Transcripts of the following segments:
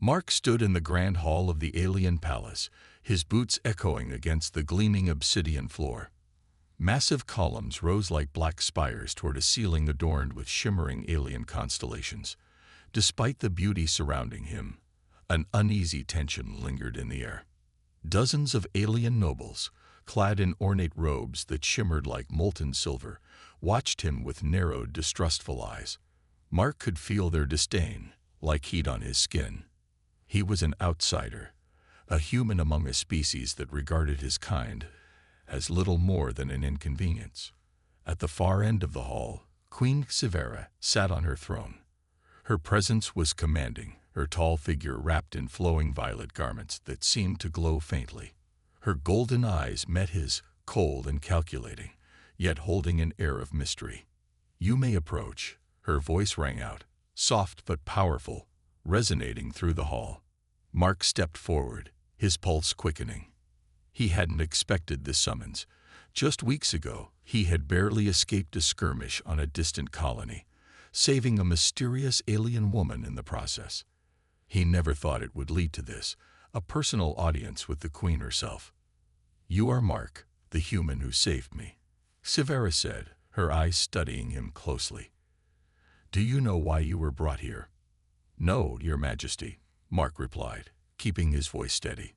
Mark stood in the grand hall of the alien palace, his boots echoing against the gleaming obsidian floor. Massive columns rose like black spires toward a ceiling adorned with shimmering alien constellations. Despite the beauty surrounding him, an uneasy tension lingered in the air. Dozens of alien nobles, clad in ornate robes that shimmered like molten silver, watched him with narrowed, distrustful eyes. Mark could feel their disdain, like heat on his skin. He was an outsider, a human among a species that regarded his kind as little more than an inconvenience. At the far end of the hall, Queen Severa sat on her throne. Her presence was commanding, her tall figure wrapped in flowing violet garments that seemed to glow faintly. Her golden eyes met his, cold and calculating, yet holding an air of mystery. "You may approach," her voice rang out, soft but powerful, resonating through the hall. Mark stepped forward, his pulse quickening. He hadn't expected this summons. Just weeks ago, he had barely escaped a skirmish on a distant colony, saving a mysterious alien woman in the process. He never thought it would lead to this, a personal audience with the Queen herself. "You are Mark, the human who saved me," Severa said, her eyes studying him closely. "Do you know why you were brought here?" "No, Your Majesty," Mark replied, keeping his voice steady.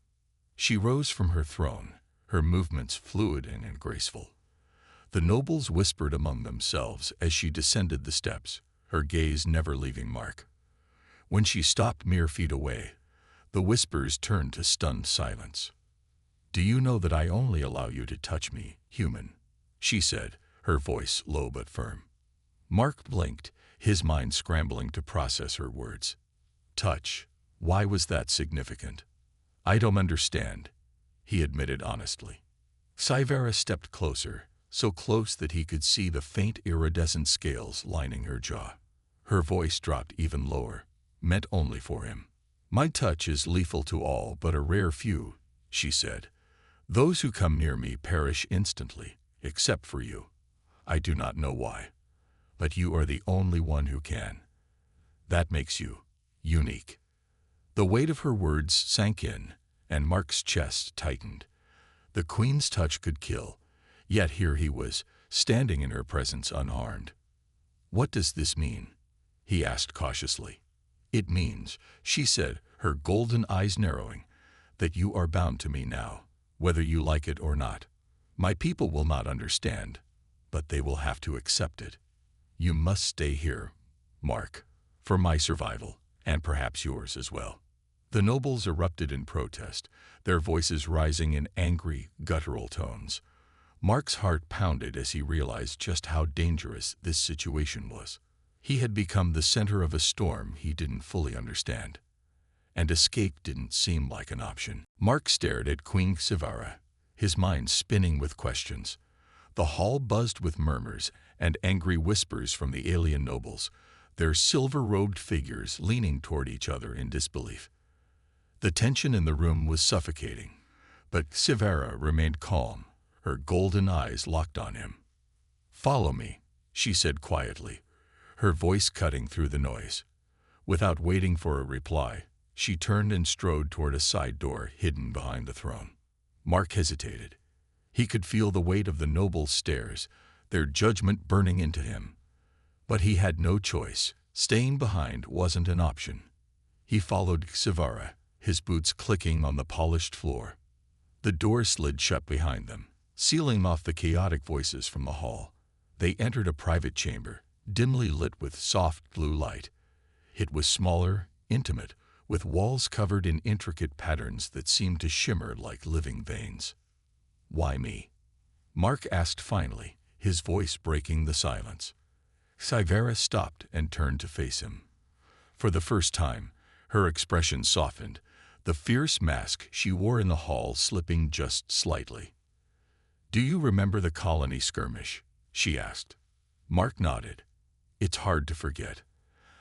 She rose from her throne, her movements fluid and graceful. The nobles whispered among themselves as she descended the steps, her gaze never leaving Mark. When she stopped mere feet away, the whispers turned to stunned silence. "Do you know that I only allow you to touch me, human?" she said, her voice low but firm. Mark blinked, his mind scrambling to process her words. Touch? Why was that significant? "I don't understand," he admitted honestly. Severa stepped closer, so close that he could see the faint iridescent scales lining her jaw. Her voice dropped even lower, meant only for him. "My touch is lethal to all but a rare few," she said. "Those who come near me perish instantly, except for you. I do not know why, but you are the only one who can. That makes you unique." The weight of her words sank in, and Mark's chest tightened. The Queen's touch could kill, yet here he was, standing in her presence unharmed. "What does this mean?" he asked cautiously. "It means," she said, her golden eyes narrowing, "that you are bound to me now, whether you like it or not. My people will not understand, but they will have to accept it. You must stay here, Mark, for my survival, and perhaps yours as well." The nobles erupted in protest, their voices rising in angry, guttural tones. Mark's heart pounded as he realized just how dangerous this situation was. He had become the center of a storm he didn't fully understand, and escape didn't seem like an option. Mark stared at Queen Severa, his mind spinning with questions. The hall buzzed with murmurs and angry whispers from the alien nobles, their silver-robed figures leaning toward each other in disbelief. The tension in the room was suffocating, but Severa remained calm, her golden eyes locked on him. "Follow me," she said quietly, her voice cutting through the noise. Without waiting for a reply, she turned and strode toward a side door hidden behind the throne. Mark hesitated. He could feel the weight of the nobles' stares, their judgment burning into him. But he had no choice. Staying behind wasn't an option. He followed Severa, his boots clicking on the polished floor. The door slid shut behind them, sealing off the chaotic voices from the hall. They entered a private chamber, dimly lit with soft blue light. It was smaller, intimate, with walls covered in intricate patterns that seemed to shimmer like living veins. "Why me?" Mark asked finally, his voice breaking the silence. Severa stopped and turned to face him. For the first time, her expression softened, the fierce mask she wore in the hall slipping just slightly. "Do you remember the colony skirmish?" she asked. Mark nodded. "It's hard to forget.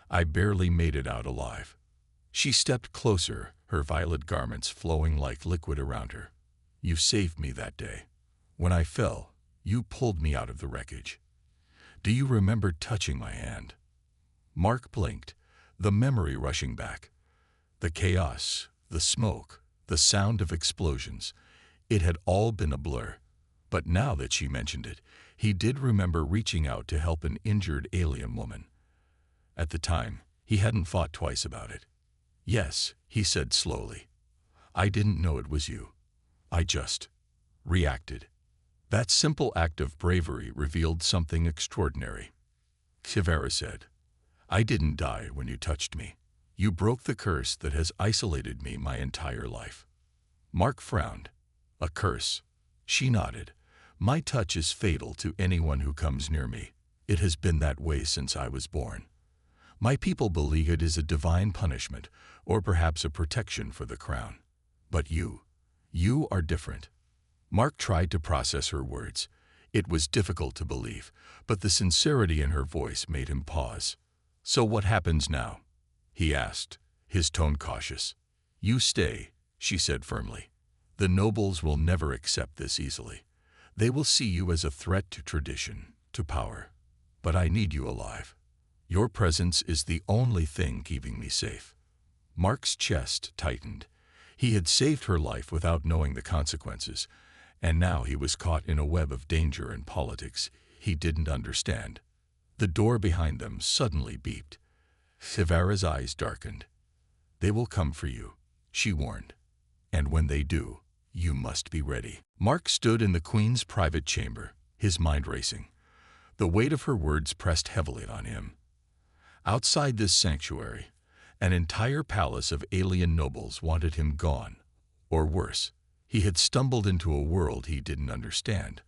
I barely made it out alive." She stepped closer, her violet garments flowing like liquid around her. "You saved me that day. When I fell, you pulled me out of the wreckage. Do you remember touching my hand?" Mark blinked, the memory rushing back. The chaos, the smoke, the sound of explosions. It had all been a blur. But now that she mentioned it, he did remember reaching out to help an injured alien woman. At the time, he hadn't thought twice about it. "Yes," he said slowly. "I didn't know it was you. I just reacted." That simple act of bravery revealed something extraordinary. Severa said, "I didn't die when you touched me. You broke the curse that has isolated me my entire life." Mark frowned. "A curse?" She nodded. "My touch is fatal to anyone who comes near me. It has been that way since I was born. My people believe it is a divine punishment, or perhaps a protection for the crown. But you are different." Mark tried to process her words. It was difficult to believe, but the sincerity in her voice made him pause. "So what happens now?" he asked, his tone cautious. "You stay," she said firmly. "The nobles will never accept this easily. They will see you as a threat to tradition, to power. But I need you alive. Your presence is the only thing keeping me safe." Mark's chest tightened. He had saved her life without knowing the consequences, and now he was caught in a web of danger and politics he didn't understand. The door behind them suddenly beeped. Severa's eyes darkened. "They will come for you," she warned. "And when they do, you must be ready." Mark stood in the Queen's private chamber, his mind racing. The weight of her words pressed heavily on him. Outside this sanctuary, an entire palace of alien nobles wanted him gone, or worse. He had stumbled into a world he didn't understand,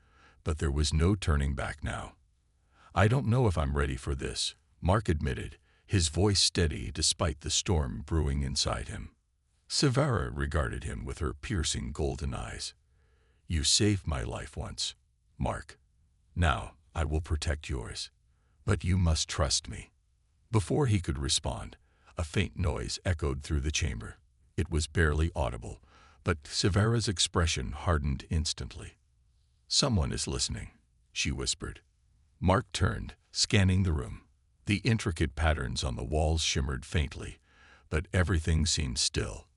but there was no turning back now. "I don't know if I'm ready for this," Mark admitted, his voice steady despite the storm brewing inside him. Severa regarded him with her piercing golden eyes. "You saved my life once, Mark. Now I will protect yours. But you must trust me." Before he could respond, a faint noise echoed through the chamber. It was barely audible, but Severa's expression hardened instantly. "Someone is listening," she whispered. Mark turned, scanning the room. The intricate patterns on the walls shimmered faintly, but everything seemed still.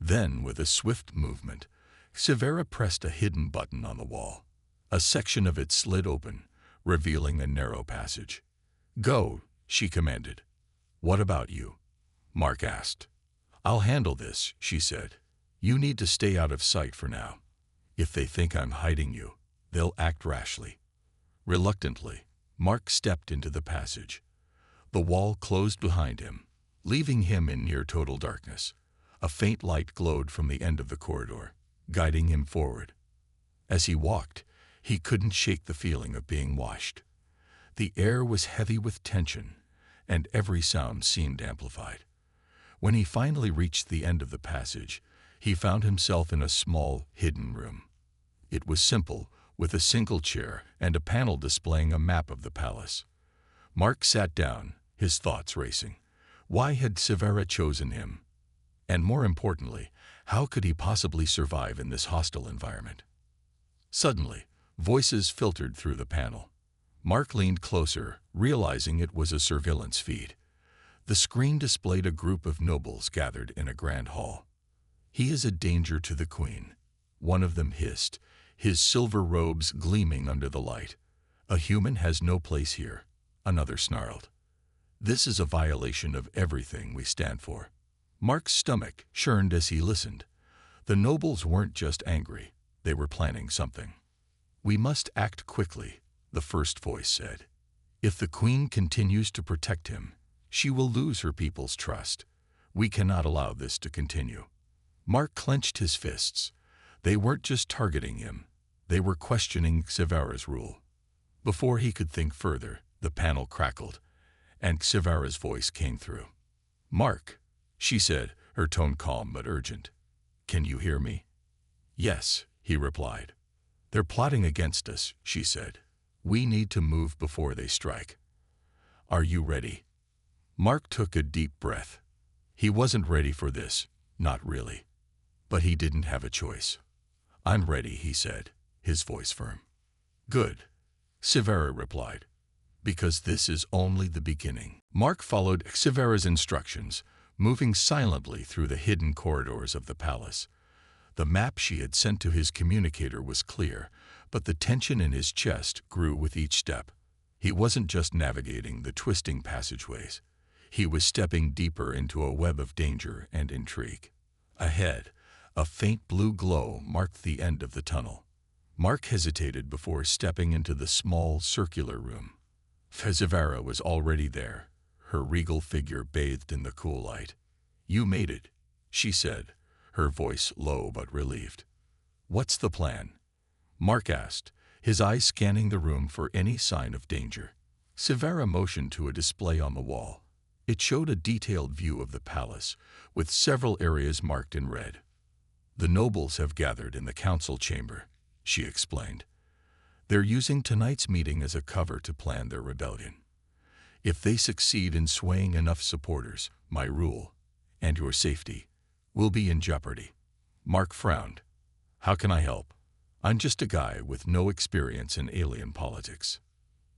Then, with a swift movement, Severa pressed a hidden button on the wall. A section of it slid open, revealing a narrow passage. "Go," she commanded. "What about you?" Mark asked. "I'll handle this," she said. "You need to stay out of sight for now. If they think I'm hiding you, they'll act rashly." Reluctantly, Mark stepped into the passage. The wall closed behind him, leaving him in near total darkness. A faint light glowed from the end of the corridor, guiding him forward. As he walked, he couldn't shake the feeling of being watched. The air was heavy with tension, and every sound seemed amplified. When he finally reached the end of the passage, he found himself in a small, hidden room. It was simple, with a single chair and a panel displaying a map of the palace. Mark sat down, his thoughts racing. Why had Severa chosen him? And more importantly, how could he possibly survive in this hostile environment? Suddenly, voices filtered through the panel. Mark leaned closer, realizing it was a surveillance feed. The screen displayed a group of nobles gathered in a grand hall. "He is a danger to the Queen," one of them hissed, his silver robes gleaming under the light. "A human has no place here," another snarled. "This is a violation of everything we stand for." Mark's stomach churned as he listened. The nobles weren't just angry, they were planning something. "We must act quickly," the first voice said. "If the Queen continues to protect him, she will lose her people's trust. We cannot allow this to continue." Mark clenched his fists. They weren't just targeting him, they were questioning Severa's rule. Before he could think further, the panel crackled, and Severa's voice came through. "Mark," she said, her tone calm but urgent. "Can you hear me?" "Yes," he replied. "They're plotting against us," she said. "We need to move before they strike." "Are you ready?" Mark took a deep breath. He wasn't ready for this, not really. But he didn't have a choice. "I'm ready," he said, his voice firm. "Good," Severa replied, "because this is only the beginning." Mark followed Severa's instructions, moving silently through the hidden corridors of the palace. The map she had sent to his communicator was clear, but the tension in his chest grew with each step. He wasn't just navigating the twisting passageways. He was stepping deeper into a web of danger and intrigue. Ahead, a faint blue glow marked the end of the tunnel. Mark hesitated before stepping into the small, circular room. Fezivara was already there, her regal figure bathed in the cool light. "You made it," she said, her voice low but relieved. "What's the plan?" Mark asked, his eyes scanning the room for any sign of danger. Sivara motioned to a display on the wall. It showed a detailed view of the palace, with several areas marked in red. "The nobles have gathered in the council chamber," she explained. "They're using tonight's meeting as a cover to plan their rebellion. If they succeed in swaying enough supporters, my rule, and your safety, will be in jeopardy." Mark frowned. "How can I help? I'm just a guy with no experience in alien politics."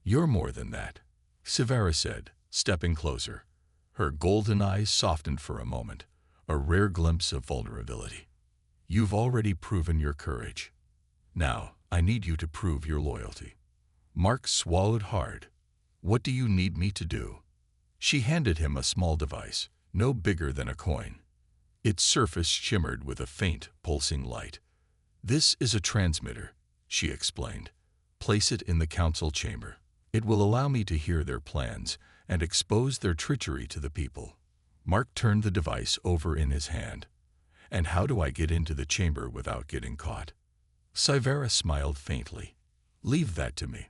"You're more than that," Sivara said, stepping closer. Her golden eyes softened for a moment, a rare glimpse of vulnerability. "You've already proven your courage. Now, I need you to prove your loyalty." Mark swallowed hard. "What do you need me to do?" She handed him a small device, no bigger than a coin. Its surface shimmered with a faint, pulsing light. "This is a transmitter," she explained. "Place it in the council chamber. It will allow me to hear their plans and expose their treachery to the people." Mark turned the device over in his hand. "And how do I get into the chamber without getting caught?" Sivara smiled faintly. "Leave that to me."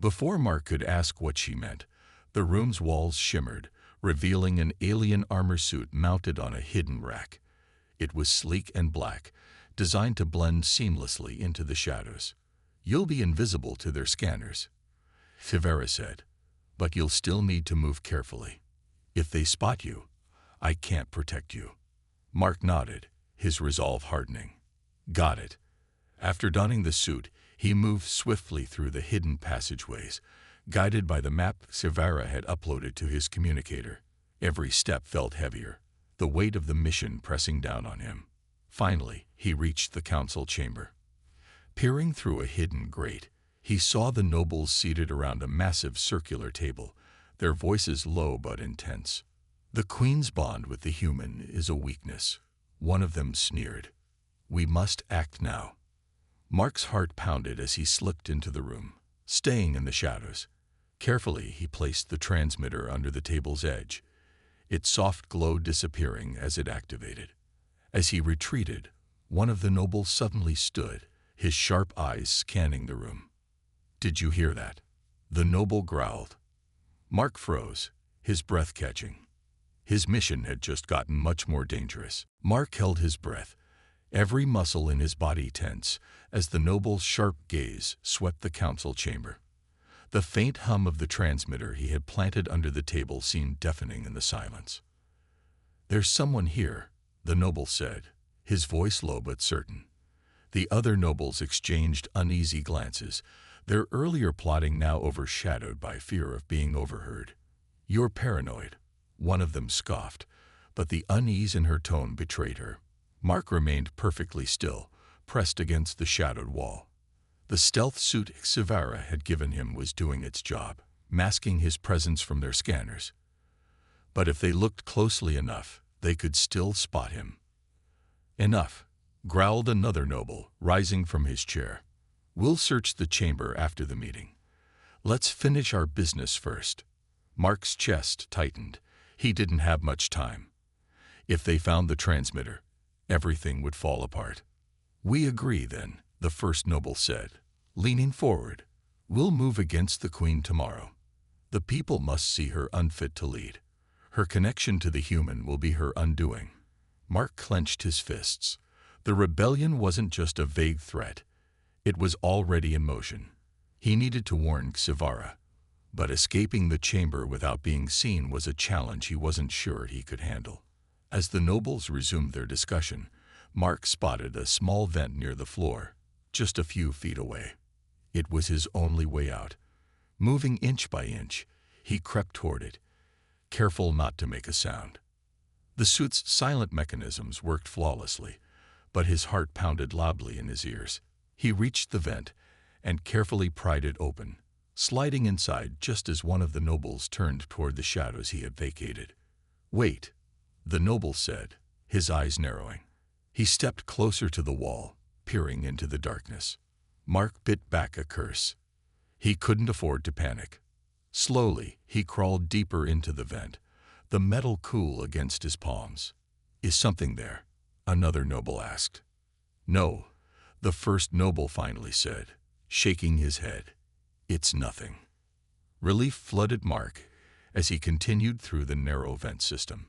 Before Mark could ask what she meant, the room's walls shimmered, revealing an alien armor suit mounted on a hidden rack. It was sleek and black, designed to blend seamlessly into the shadows. "You'll be invisible to their scanners," Sivara said, "but you'll still need to move carefully. If they spot you, I can't protect you." Mark nodded, his resolve hardening. "Got it." After donning the suit, he moved swiftly through the hidden passageways, guided by the map Sivara had uploaded to his communicator. Every step felt heavier, the weight of the mission pressing down on him. Finally, he reached the council chamber. Peering through a hidden grate, he saw the nobles seated around a massive circular table, their voices low but intense. "The Queen's bond with the human is a weakness," one of them sneered. "We must act now." Mark's heart pounded as he slipped into the room, staying in the shadows. Carefully, he placed the transmitter under the table's edge, its soft glow disappearing as it activated. As he retreated, one of the nobles suddenly stood, his sharp eyes scanning the room. "Did you hear that?" the noble growled. Mark froze, his breath catching. His mission had just gotten much more dangerous. Mark held his breath, every muscle in his body tense, as the noble's sharp gaze swept the council chamber. The faint hum of the transmitter he had planted under the table seemed deafening in the silence. "There's someone here," the noble said, his voice low but certain. The other nobles exchanged uneasy glances, their earlier plotting now overshadowed by fear of being overheard. "You're paranoid," one of them scoffed, but the unease in her tone betrayed her. Mark remained perfectly still, pressed against the shadowed wall. The stealth suit Sivara had given him was doing its job, masking his presence from their scanners. But if they looked closely enough, they could still spot him. "Enough," growled another noble, rising from his chair. "We'll search the chamber after the meeting. Let's finish our business first." Mark's chest tightened. He didn't have much time. If they found the transmitter, everything would fall apart. "We agree, then," the first noble said, leaning forward. "We'll move against the Queen tomorrow. The people must see her unfit to lead. Her connection to the human will be her undoing." Mark clenched his fists. The rebellion wasn't just a vague threat. It was already in motion. He needed to warn Sivara, but escaping the chamber without being seen was a challenge he wasn't sure he could handle. As the nobles resumed their discussion, Mark spotted a small vent near the floor, just a few feet away. It was his only way out. Moving inch by inch, he crept toward it, careful not to make a sound. The suit's silent mechanisms worked flawlessly, but his heart pounded loudly in his ears. He reached the vent and carefully pried it open, sliding inside just as one of the nobles turned toward the shadows he had vacated. "Wait," the noble said, his eyes narrowing. He stepped closer to the wall, peering into the darkness. Mark bit back a curse. He couldn't afford to panic. Slowly, he crawled deeper into the vent, the metal cool against his palms. "Is something there?" another noble asked. "No," the first noble finally said, shaking his head. "It's nothing." Relief flooded Mark as he continued through the narrow vent system.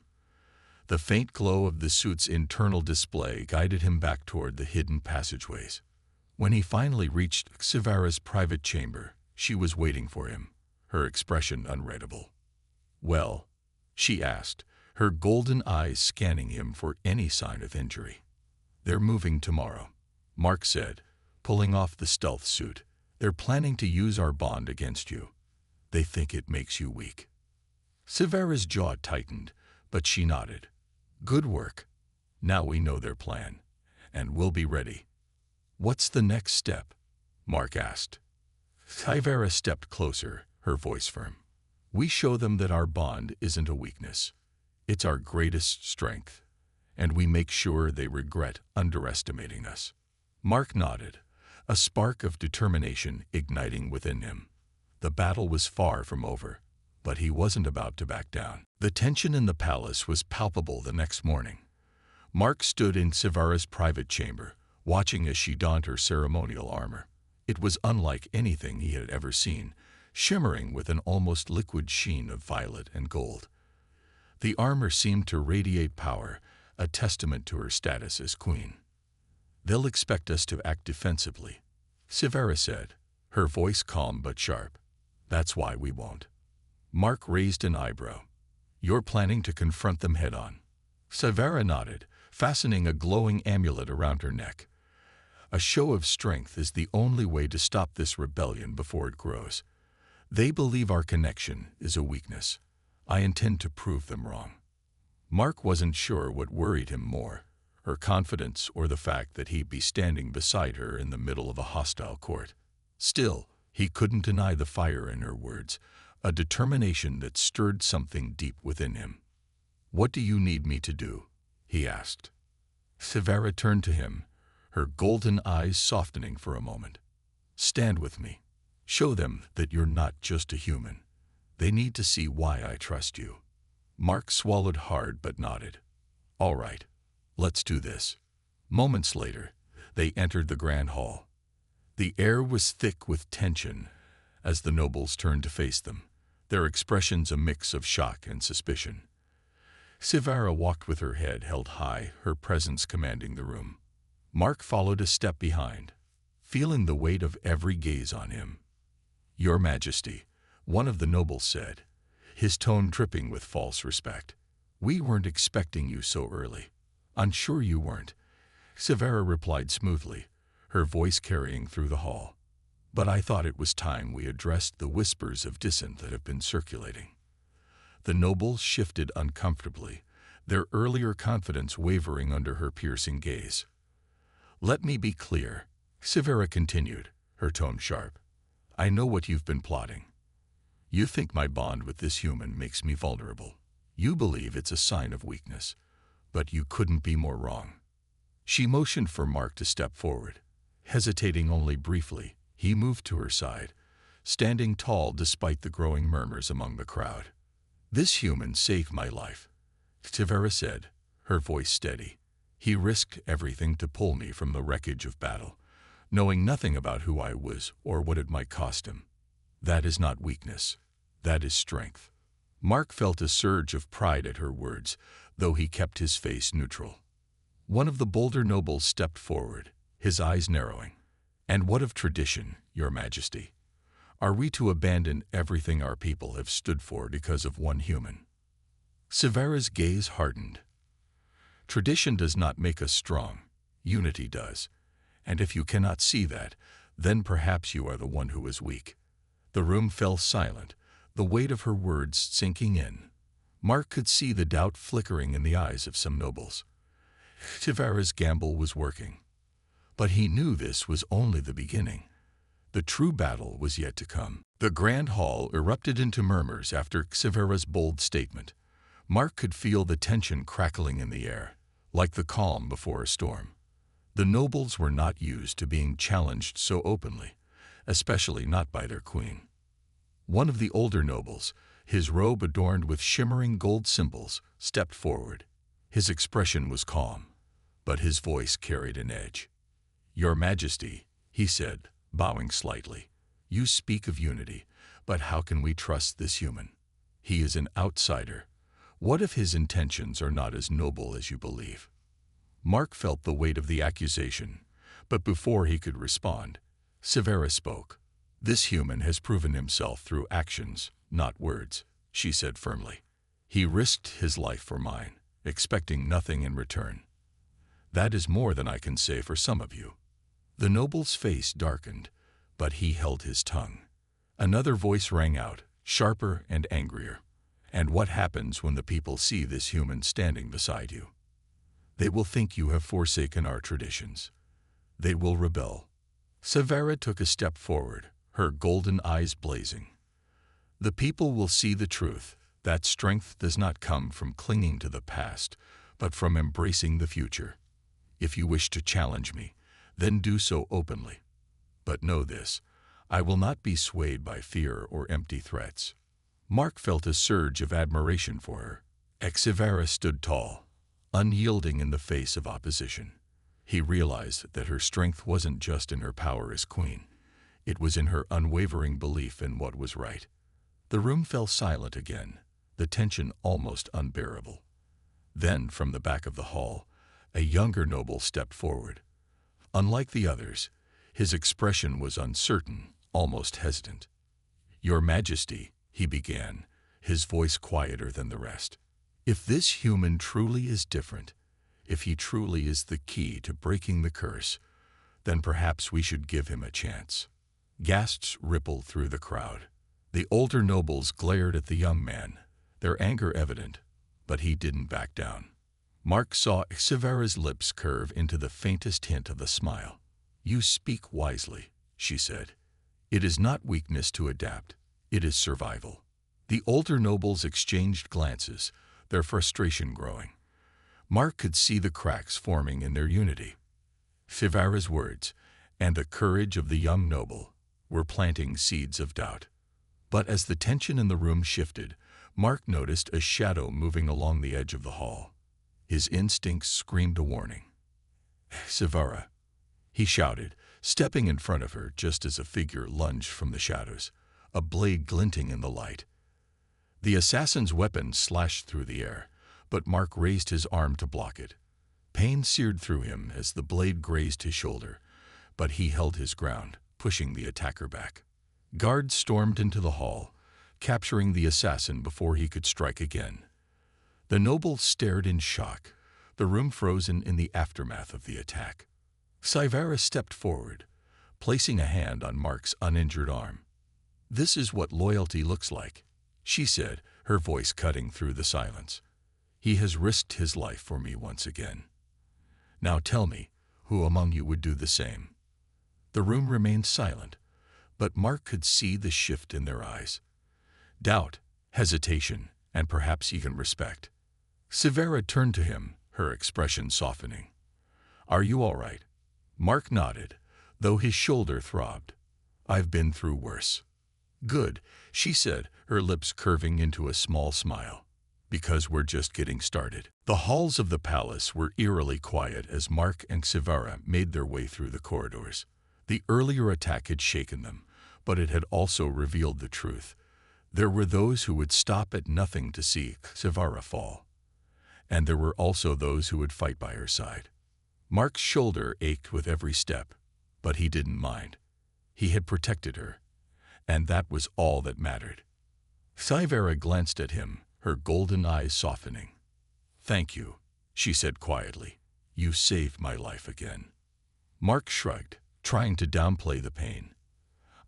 The faint glow of the suit's internal display guided him back toward the hidden passageways. When he finally reached Xivara's private chamber, she was waiting for him, her expression unreadable. "Well?" she asked, her golden eyes scanning him for any sign of injury. "They're moving tomorrow," Mark said, pulling off the stealth suit. "They're planning to use our bond against you. They think it makes you weak." Xivara's jaw tightened, but she nodded. "Good work. Now we know their plan, and we'll be ready." "What's the next step?" Mark asked. Xivara stepped closer, her voice firm. "We show them that our bond isn't a weakness. It's our greatest strength, and we make sure they regret underestimating us." Mark nodded, a spark of determination igniting within him. The battle was far from over, but he wasn't about to back down. The tension in the palace was palpable the next morning. Mark stood in Xivara's private chamber, watching as she donned her ceremonial armor. It was unlike anything he had ever seen, shimmering with an almost liquid sheen of violet and gold. The armor seemed to radiate power, a testament to her status as queen. "They'll expect us to act defensively," Xivara said, her voice calm but sharp. "That's why we won't." Mark raised an eyebrow. "You're planning to confront them head-on?" Xivara nodded, fastening a glowing amulet around her neck. "A show of strength is the only way to stop this rebellion before it grows. They believe our connection is a weakness. I intend to prove them wrong." Mark wasn't sure what worried him more, her confidence or the fact that he'd be standing beside her in the middle of a hostile court. Still, he couldn't deny the fire in her words, a determination that stirred something deep within him. "What do you need me to do?" he asked. Xivara turned to him, her golden eyes softening for a moment. "Stand with me. Show them that you're not just a human. They need to see why I trust you." Mark swallowed hard but nodded. "All right, let's do this." Moments later, they entered the grand hall. The air was thick with tension as the nobles turned to face them, their expressions a mix of shock and suspicion. Xivara walked with her head held high, her presence commanding the room. Mark followed a step behind, feeling the weight of every gaze on him. "Your Majesty," one of the nobles said, his tone dripping with false respect. "We weren't expecting you so early." "I'm sure you weren't," Xivara replied smoothly, her voice carrying through the hall. "But I thought it was time we addressed the whispers of dissent that have been circulating." The nobles shifted uncomfortably, their earlier confidence wavering under her piercing gaze. "Let me be clear," Xivara continued, her tone sharp. "I know what you've been plotting. You think my bond with this human makes me vulnerable. You believe it's a sign of weakness, but you couldn't be more wrong." She motioned for Mark to step forward. Hesitating only briefly, he moved to her side, standing tall despite the growing murmurs among the crowd. "This human saved my life," Xivara said, her voice steady. "He risked everything to pull me from the wreckage of battle, knowing nothing about who I was or what it might cost him. That is not weakness. That is strength." Mark felt a surge of pride at her words, though he kept his face neutral. One of the bolder nobles stepped forward, his eyes narrowing. "And what of tradition, Your Majesty? Are we to abandon everything our people have stood for because of one human?" Xivara's gaze hardened. "Tradition does not make us strong. Unity does. And if you cannot see that, then perhaps you are the one who is weak." The room fell silent, the weight of her words sinking in. Mark could see the doubt flickering in the eyes of some nobles. Tivara's gamble was working. But he knew this was only the beginning. The true battle was yet to come. The grand hall erupted into murmurs after Xivera's bold statement. Mark could feel the tension crackling in the air, like the calm before a storm. The nobles were not used to being challenged so openly, especially not by their queen. One of the older nobles, his robe adorned with shimmering gold symbols, stepped forward. His expression was calm, but his voice carried an edge. "Your Majesty," he said, bowing slightly, "you speak of unity, but how can we trust this human? He is an outsider. What if his intentions are not as noble as you believe?" Mark felt the weight of the accusation, but before he could respond, Xivera spoke. "This human has proven himself through actions, not words," she said firmly. "He risked his life for mine, expecting nothing in return. That is more than I can say for some of you." The noble's face darkened, but he held his tongue. Another voice rang out, sharper and angrier. "And what happens when the people see this human standing beside you? They will think you have forsaken our traditions. They will rebel." Xivera took a step forward, her golden eyes blazing. "The people will see the truth, that strength does not come from clinging to the past, but from embracing the future. If you wish to challenge me, then do so openly. But know this, I will not be swayed by fear or empty threats." Mark felt a surge of admiration for her. Xivera stood tall, unyielding in the face of opposition. He realized that her strength wasn't just in her power as queen. It was in her unwavering belief in what was right. The room fell silent again, the tension almost unbearable. Then, from the back of the hall, a younger noble stepped forward. Unlike the others, his expression was uncertain, almost hesitant. "Your Majesty," he began, his voice quieter than the rest. "If this human truly is different, if he truly is the key to breaking the curse, then perhaps we should give him a chance." Gasps rippled through the crowd. The older nobles glared at the young man, their anger evident, but he didn't back down. Mark saw Xivera's lips curve into the faintest hint of a smile. "You speak wisely," she said. "It is not weakness to adapt, it is survival." The older nobles exchanged glances, their frustration growing. Mark could see the cracks forming in their unity. Xivera's words, and the courage of the young noble, were planting seeds of doubt. But as the tension in the room shifted, Mark noticed a shadow moving along the edge of the hall. His instincts screamed a warning. "Xivera," he shouted, stepping in front of her just as a figure lunged from the shadows, a blade glinting in the light. The assassin's weapon slashed through the air, but Mark raised his arm to block it. Pain seared through him as the blade grazed his shoulder, but he held his ground, pushing the attacker back. Guards stormed into the hall, capturing the assassin before he could strike again. The noble stared in shock, the room frozen in the aftermath of the attack. Xivera stepped forward, placing a hand on Mark's uninjured arm. "This is what loyalty looks like," she said, her voice cutting through the silence. "He has risked his life for me once again. Now tell me, who among you would do the same?" The room remained silent, but Mark could see the shift in their eyes. Doubt, hesitation, and perhaps even respect. Xivera turned to him, her expression softening. "Are you all right?" Mark nodded, though his shoulder throbbed. "I've been through worse." "Good," she said, her lips curving into a small smile. "Because we're just getting started." The halls of the palace were eerily quiet as Mark and Xivera made their way through the corridors. The earlier attack had shaken them, but it had also revealed the truth. There were those who would stop at nothing to see Xivera fall. And there were also those who would fight by her side. Mark's shoulder ached with every step, but he didn't mind. He had protected her, and that was all that mattered. Xivera glanced at him, her golden eyes softening. "Thank you," she said quietly. "You saved my life again." Mark shrugged, trying to downplay the pain.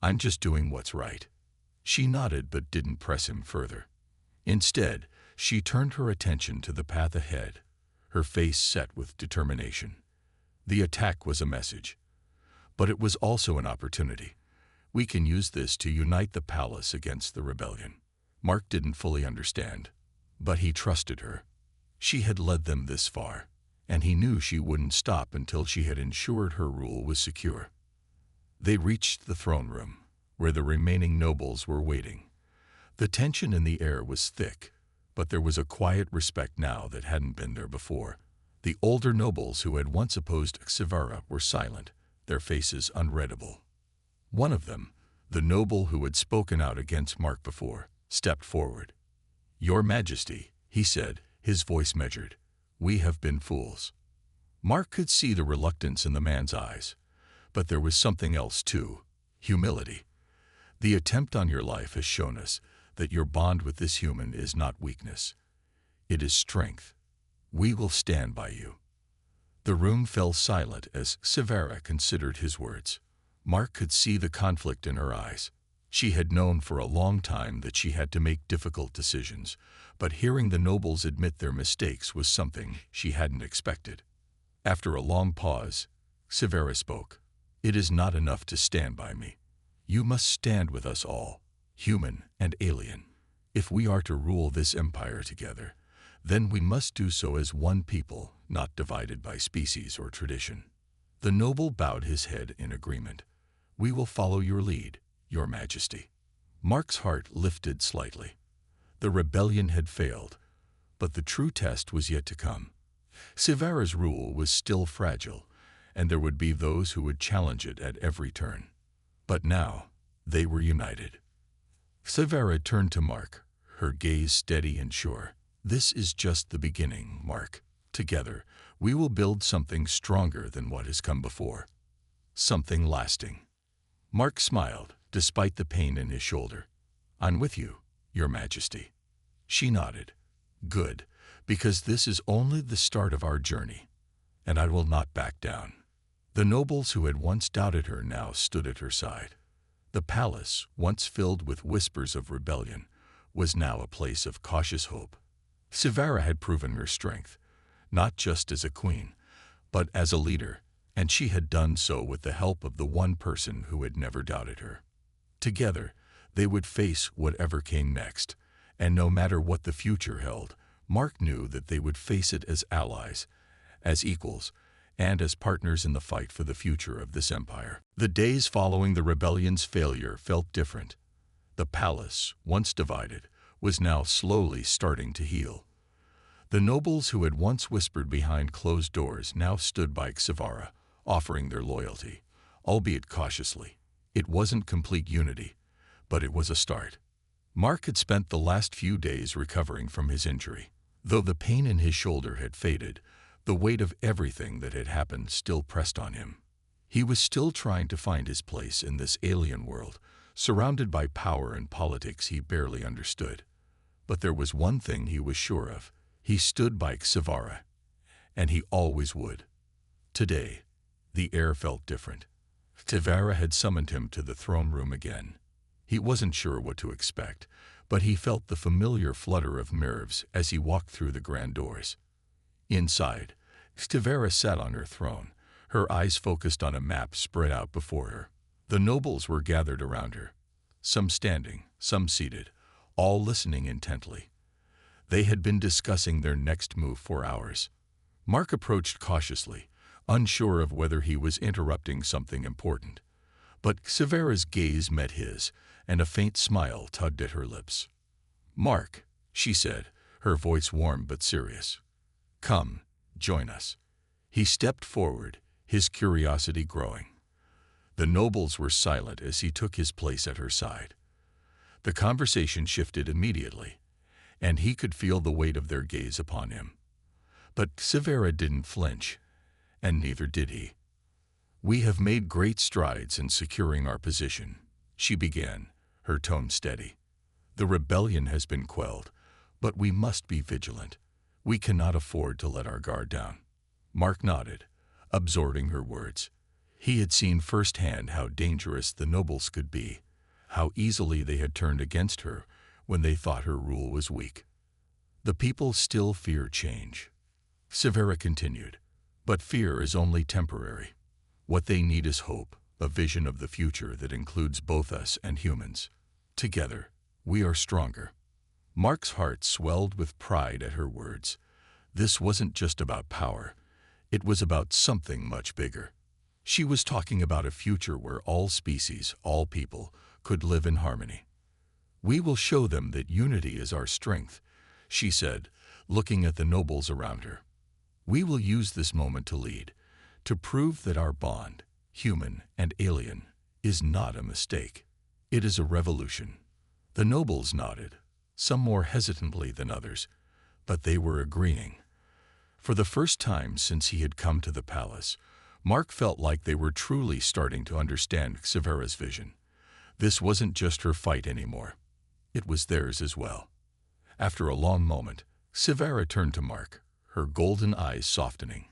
"I'm just doing what's right." She nodded but didn't press him further. Instead, she turned her attention to the path ahead, her face set with determination. The attack was a message, but it was also an opportunity. We can use this to unite the palace against the rebellion. Mark didn't fully understand, but he trusted her. She had led them this far, and he knew she wouldn't stop until she had ensured her rule was secure. They reached the throne room, where the remaining nobles were waiting. The tension in the air was thick, but there was a quiet respect now that hadn't been there before. The older nobles who had once opposed Xivara were silent, their faces unreadable. One of them, the noble who had spoken out against Mark before, stepped forward. "Your Majesty," he said, his voice measured, "we have been fools." Mark could see the reluctance in the man's eyes, but there was something else too: humility. "The attempt on your life has shown us that your bond with this human is not weakness. It is strength. We will stand by you." The room fell silent as Xivara considered his words. Mark could see the conflict in her eyes. She had known for a long time that she had to make difficult decisions, but hearing the nobles admit their mistakes was something she hadn't expected. After a long pause, Xivara spoke. "It is not enough to stand by me. You must stand with us all, human and alien. If we are to rule this empire together, then we must do so as one people, not divided by species or tradition." The noble bowed his head in agreement. "We will follow your lead, Your Majesty." Mark's heart lifted slightly. The rebellion had failed, but the true test was yet to come. Xivara's rule was still fragile, and there would be those who would challenge it at every turn. But now, they were united. Xivara turned to Mark, her gaze steady and sure. "This is just the beginning, Mark. Together, we will build something stronger than what has come before. Something lasting." Mark smiled, despite the pain in his shoulder. "I'm with you, Your Majesty." She nodded. "Good, because this is only the start of our journey, and I will not back down." The nobles who had once doubted her now stood at her side. The palace, once filled with whispers of rebellion, was now a place of cautious hope. Xivara had proven her strength, not just as a queen, but as a leader, and she had done so with the help of the one person who had never doubted her. Together, they would face whatever came next, and no matter what the future held, Mark knew that they would face it as allies, as equals, and as partners in the fight for the future of this empire. The days following the rebellion's failure felt different. The palace, once divided, was now slowly starting to heal. The nobles who had once whispered behind closed doors now stood by Xivara, offering their loyalty, albeit cautiously. It wasn't complete unity, but it was a start. Mark had spent the last few days recovering from his injury. Though the pain in his shoulder had faded, the weight of everything that had happened still pressed on him. He was still trying to find his place in this alien world, surrounded by power and politics he barely understood. But there was one thing he was sure of. He stood by Xivara, and he always would. Today, the air felt different. Xivara had summoned him to the throne room again. He wasn't sure what to expect, but he felt the familiar flutter of nerves as he walked through the grand doors. Inside, Xivara sat on her throne, her eyes focused on a map spread out before her. The nobles were gathered around her, some standing, some seated, all listening intently. They had been discussing their next move for hours. Mark approached cautiously, unsure of whether he was interrupting something important. But Xivara's gaze met his, and a faint smile tugged at her lips. "Mark," she said, her voice warm but serious. "Come, join us." He stepped forward, his curiosity growing. The nobles were silent as he took his place at her side. The conversation shifted immediately, and he could feel the weight of their gaze upon him. But Xivara didn't flinch, and neither did he. "We have made great strides in securing our position," she began, her tone steady. "The rebellion has been quelled, but we must be vigilant. We cannot afford to let our guard down." Mark nodded, absorbing her words. He had seen firsthand how dangerous the nobles could be, how easily they had turned against her when they thought her rule was weak. The people still fear change. Severa continued, but fear is only temporary. What they need is hope, a vision of the future that includes both us and humans. Together, we are stronger. Mark's heart swelled with pride at her words. This wasn't just about power. It was about something much bigger. She was talking about a future where all species, all people, could live in harmony. We will show them that unity is our strength, she said, looking at the nobles around her. We will use this moment to lead, to prove that our bond, human and alien, is not a mistake. It is a revolution. The nobles nodded, some more hesitantly than others, but they were agreeing. For the first time since he had come to the palace, Mark felt like they were truly starting to understand Severa's vision. This wasn't just her fight anymore. It was theirs as well. After a long moment, Severa turned to Mark, her golden eyes softening.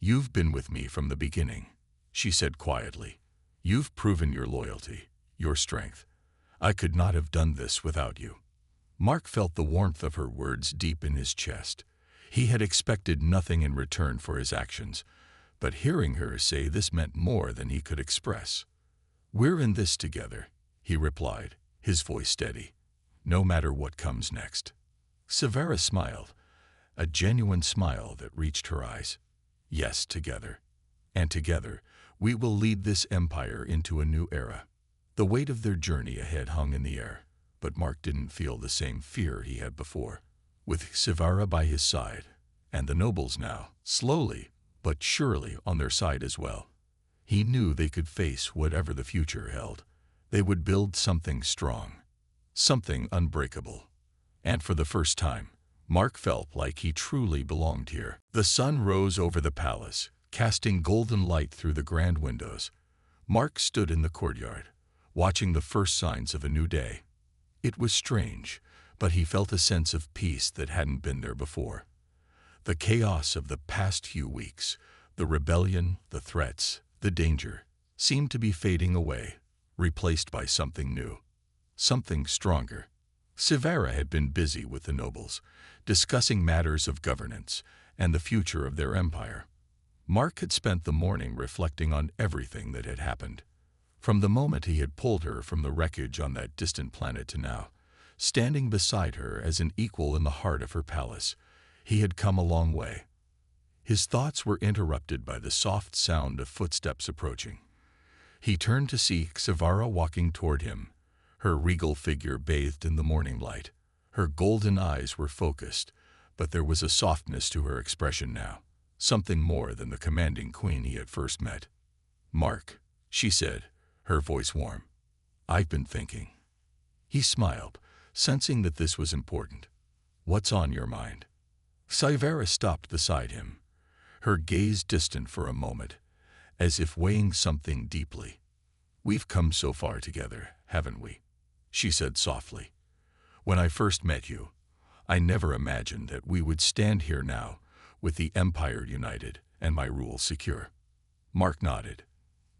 "You've been with me from the beginning," she said quietly. "You've proven your loyalty, your strength. I could not have done this without you." Mark felt the warmth of her words deep in his chest. He had expected nothing in return for his actions, but hearing her say this meant more than he could express. "We're in this together," he replied, his voice steady, "no matter what comes next." Severa smiled, a genuine smile that reached her eyes. "Yes, together. And together, we will lead this empire into a new era." The weight of their journey ahead hung in the air, but Mark didn't feel the same fear he had before. With Severa by his side, and the nobles now, slowly but surely on their side as well, he knew they could face whatever the future held. They would build something strong, something unbreakable. And for the first time, Mark felt like he truly belonged here. The sun rose over the palace, casting golden light through the grand windows. Mark stood in the courtyard, watching the first signs of a new day. It was strange, but he felt a sense of peace that hadn't been there before. The chaos of the past few weeks, the rebellion, the threats, the danger, seemed to be fading away, replaced by something new, something stronger. Severa had been busy with the nobles, discussing matters of governance and the future of their empire. Mark had spent the morning reflecting on everything that had happened. From the moment he had pulled her from the wreckage on that distant planet to now, standing beside her as an equal in the heart of her palace, he had come a long way. His thoughts were interrupted by the soft sound of footsteps approaching. He turned to see Severa walking toward him, her regal figure bathed in the morning light. Her golden eyes were focused, but there was a softness to her expression now, something more than the commanding queen he had first met. "Mark," she said, her voice warm, "I've been thinking." He smiled, sensing that this was important. "What's on your mind?" Severa stopped beside him, her gaze distant for a moment, as if weighing something deeply. "We've come so far together, haven't we?" she said softly. "When I first met you, I never imagined that we would stand here now, with the empire united and my rule secure." Mark nodded.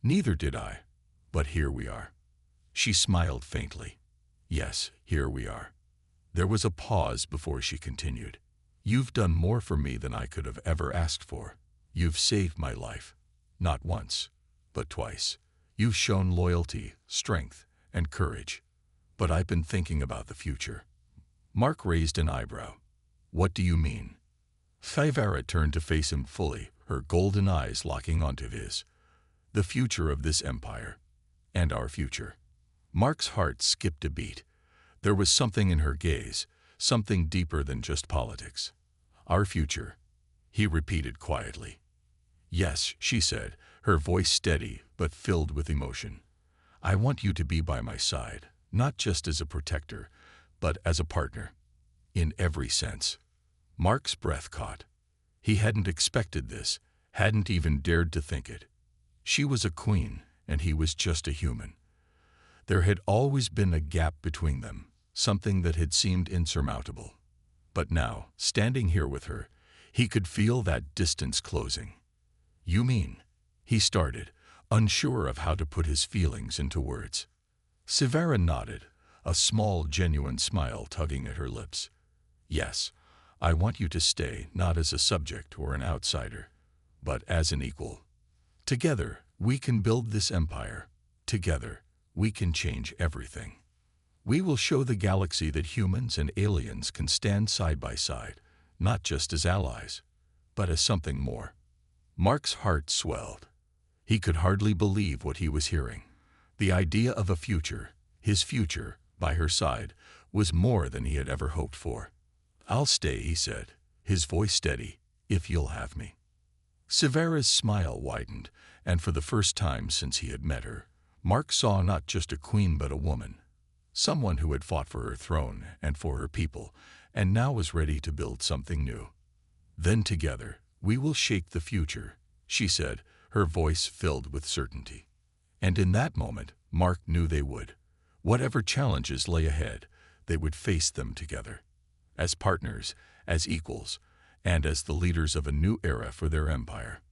"Neither did I, but here we are." She smiled faintly. "Yes, here we are." There was a pause before she continued. "You've done more for me than I could have ever asked for. You've saved my life, not once, but twice. You've shown loyalty, strength, and courage. But I've been thinking about the future." Mark raised an eyebrow. "What do you mean?" Severa turned to face him fully, her golden eyes locking onto his. "The future of this empire, and our future." Mark's heart skipped a beat. There was something in her gaze, something deeper than just politics. "Our future," he repeated quietly. "Yes," she said, her voice steady but filled with emotion. "I want you to be by my side, not just as a protector, but as a partner. In every sense." Mark's breath caught. He hadn't expected this, hadn't even dared to think it. She was a queen, and he was just a human. There had always been a gap between them, something that had seemed insurmountable. But now, standing here with her, he could feel that distance closing. "You mean?" he started, unsure of how to put his feelings into words. Severa nodded, a small, genuine smile tugging at her lips. Yes, I want you to stay, not as a subject or an outsider, but as an equal. Together, we can build this empire. Together, we can change everything. We will show the galaxy that humans and aliens can stand side by side, not just as allies, but as something more. Mark's heart swelled. He could hardly believe what he was hearing. The idea of a future, his future, by her side, was more than he had ever hoped for. "I'll stay," he said, his voice steady, "if you'll have me." Severa's smile widened, and for the first time since he had met her, Mark saw not just a queen but a woman. Someone who had fought for her throne and for her people, and now was ready to build something new. "Then together, we will shape the future," she said, her voice filled with certainty. And in that moment, Mark knew they would. Whatever challenges lay ahead, they would face them together. As partners, as equals, and as the leaders of a new era for their empire.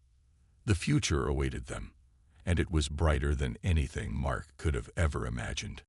The future awaited them, and it was brighter than anything Mark could have ever imagined.